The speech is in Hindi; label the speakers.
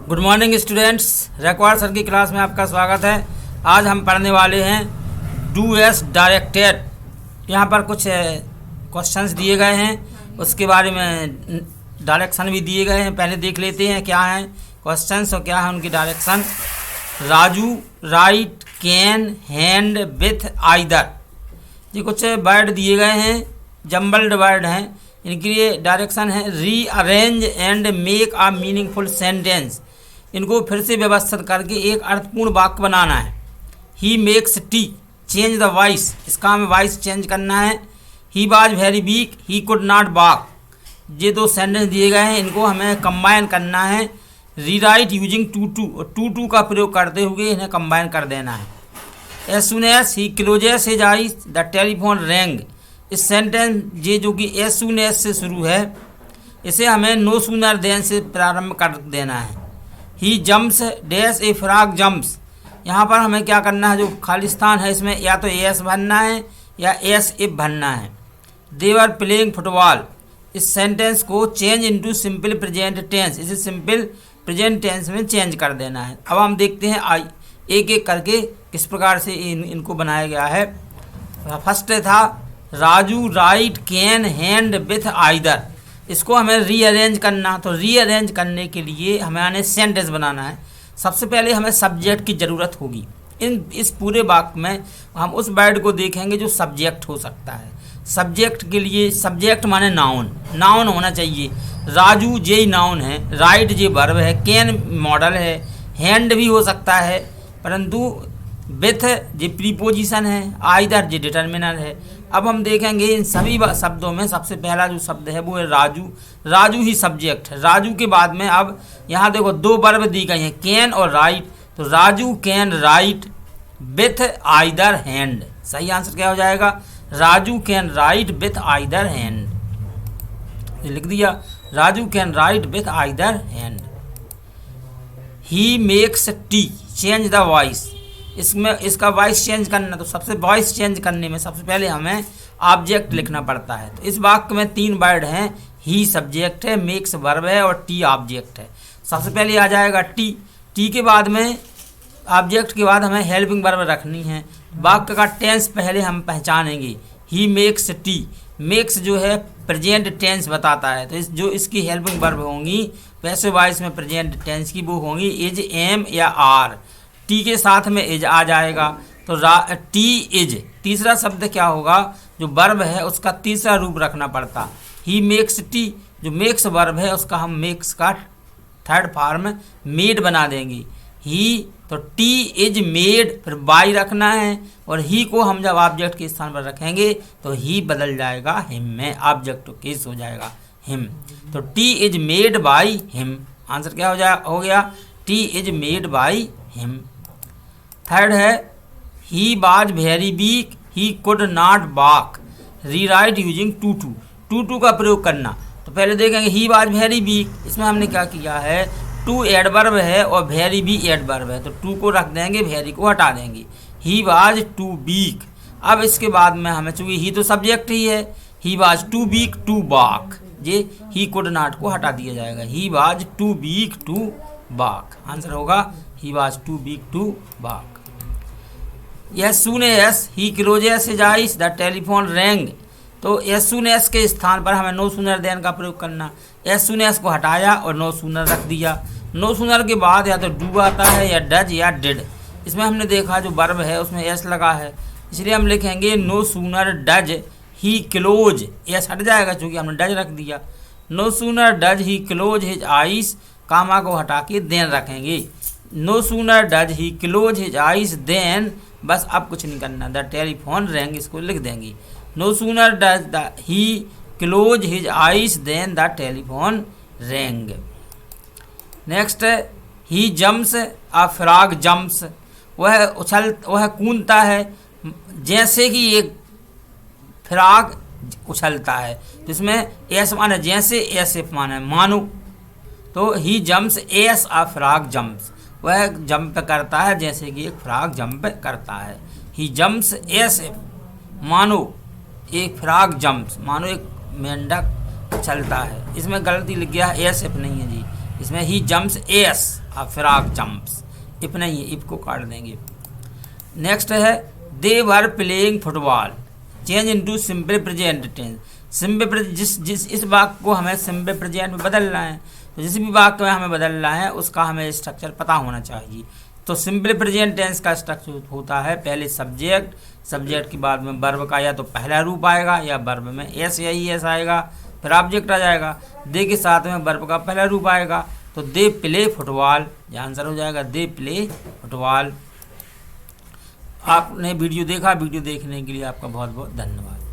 Speaker 1: गुड मॉर्निंग स्टूडेंट्स, रैकवाड़ सर की क्लास में आपका स्वागत है। आज हम पढ़ने वाले हैं डू एस डायरेक्टेड। यहाँ पर कुछ क्वेश्चंस दिए गए हैं, उसके बारे में डायरेक्शन भी दिए गए हैं। पहले देख लेते हैं क्या हैं क्वेश्चंस और क्या है उनकी direction. Raju right can hand with either. ये कुछ वर्ड दिए गए हैं, जम्बल्ड वर्ड हैं। इनके लिए डायरेक्शन है rearrange and make a meaningful sentence. इनको फिर से व्यवस्थित करके एक अर्थपूर्ण वाक्य बनाना है। He makes T, change the voice, इसका हमें वॉइस चेंज करना है। He was very weak, he could not walk. ये दो सेंटेंस दिए गए हैं, इनको हमें कंबाइन करना है। रीराइट यूजिंग टू टू, और टू टू का प्रयोग करते हुए इन्हें कंबाइन कर देना है। As soon as he closes his eyes the telephone rang. इस सेंटेंस ये जो कि एज सुन एज से शुरू है, इसे हमें नो सूनर देन से प्रारंभ कर देना है। He jumps dash a frog jumps. यहाँ पर हमें क्या करना है, जो खालिस्तान है इसमें या तो एस भरना है या एस इफ भरना है। They were playing football. इस सेंटेंस को change into simple present tense, इसे सिंपल प्रेजेंट टेंस में चेंज कर देना है। अब हम देखते हैं एक एक करके किस प्रकार से इनको बनाया गया है। फर्स्ट था Raju right can hand with either. इसको हमें रीअरेंज करना, तो रीअरेंज करने के लिए हमें सेंटेंस बनाना है। सबसे पहले हमें सब्जेक्ट की ज़रूरत होगी। इस पूरे वाक्य में हम उस वर्ड को देखेंगे जो सब्जेक्ट हो सकता है। सब्जेक्ट के लिए सब्जेक्ट माने नाउन, नाउन होना चाहिए। राजू जे नाउन है, राइट जे वर्ब है, कैन मॉडल है, हैंड भी हो सकता है, परंतु विथ जे प्रीपोजिशन है, आइदर जे डिटर्मिनर है। अब हम देखेंगे इन सभी शब्दों में सबसे पहला जो शब्द है वो है राजू। राजू ही सब्जेक्ट है। राजू के बाद में अब यहाँ देखो दो वर्ब दी गई हैं, कैन और राइट। तो Raju can write with either hand. सही आंसर क्या हो जाएगा? Raju can write with either hand. लिख दिया, Raju can write with either hand. He makes T, change the voice. इसमें इसका वॉइस चेंज करना, तो सबसे वॉइस चेंज करने में सबसे पहले हमें ऑब्जेक्ट लिखना पड़ता है। तो इस वाक्य में तीन वर्ड हैं, ही सब्जेक्ट है, मेक्स वर्ब है और टी ऑब्जेक्ट है। सबसे पहले आ जाएगा टी। टी के बाद में ऑब्जेक्ट के बाद हमें हेल्पिंग वर्ब रखनी है। वाक्य का टेंस पहले हम पहचानेंगे। ही मेक्स टी, मेक्स जो है प्रेजेंट टेंस बताता है, तो जो इसकी हेल्पिंग वर्ब होंगी पैसिव वॉइस में प्रेजेंट टेंस की वो होंगी इज, एम या आर। टी के साथ में इज आ जाएगा, तो टी इज। तीसरा शब्द क्या होगा, जो वर्ब है उसका तीसरा रूप रखना पड़ता। ही मेक्स टी, जो मेक्स वर्ब है उसका हम मेक्स का थर्ड फॉर्म मेड बना देंगे। ही, तो टी इज मेड, फिर बाई रखना है, और ही को हम जब ऑब्जेक्ट के स्थान पर रखेंगे तो ही बदल जाएगा हिम में, ऑब्जेक्ट केस हो जाएगा हिम। तो T is made by him. Answer क्या हो गया? T is made by him. Third है he was very weak, he could not walk. Rewrite using too to, to to का प्रयोग करना। तो पहले देखेंगे ही वाज वेरी वीक, इसमें हमने क्या किया है, टू एडवर्ब है और वेरी भी एडवर्ब है, तो टू को रख देंगे, वेरी को हटा देंगे। He was too weak. अब इसके बाद में हमें, चूँकि ही तो सब्जेक्ट ही है, he was too weak to walk, ये ही कुड नॉट को हटा दिया जाएगा। He was too weak to walk. Answer होगा he was too weak to walk. As soon as he closes his eyes the telephone rang. तो एस सुन एस के स्थान पर हमें नो सूनर देन का प्रयोग करना। एस सुन एस को हटाया और नो सूनर रख दिया। नो सूनर के बाद या तो डू आता है या डज या डिड। इसमें हमने देखा जो वर्ब है उसमें एस लगा है, इसलिए हम लिखेंगे no sooner does he close. As हट जाएगा चूँकि हमने डज रख दिया। No sooner does he close his eyes, comma को हटा के देन रखेंगे। No sooner does he close his eyes then, बस अब कुछ नहीं करना, द टेलीफोन रैंग इसको लिख देंगे। No sooner does he close his eyes than the telephone rang. Next he jumps a frog jumps. वह कूदता है जैसे कि एक फ्रॉग उछलता है। तो इसमें एस माने जैसे, एस इफ माने मानो। तो he jumps as a frog jumps, वह जंप करता है जैसे कि एक फ्रॉग जंप करता है। ही जम्प्स एस इफ, मानो एक फ्रॉग जम्प्स, मानो एक मेंढक चलता है। इसमें गलती लिख गया है, एस इफ नहीं है जी, इसमें ही jumps as frog jumps. If नहीं है, इफ को काट देंगे। नेक्स्ट है they were playing football, change into simple present tense. Simple जिस इस वाक्य को हमें सिंपल प्रेजेंट में बदलना है, तो जिस भी वाक्य में हमें बदलना है उसका हमें स्ट्रक्चर पता होना चाहिए। तो सिंपल प्रेजेंट टेंस का स्ट्रक्चर होता है पहले सब्जेक्ट, सब्जेक्ट के बाद में वर्ब का या तो पहला रूप आएगा या वर्ब में एस या ई एस आएगा, फिर ऑब्जेक्ट आ जाएगा। दे के साथ में वर्ब का पहला रूप आएगा, तो दे प्ले फुटबॉल, यह आंसर हो जाएगा दे प्ले फुटबॉल। आपने वीडियो देखा, वीडियो देखने के लिए आपका बहुत बहुत धन्यवाद।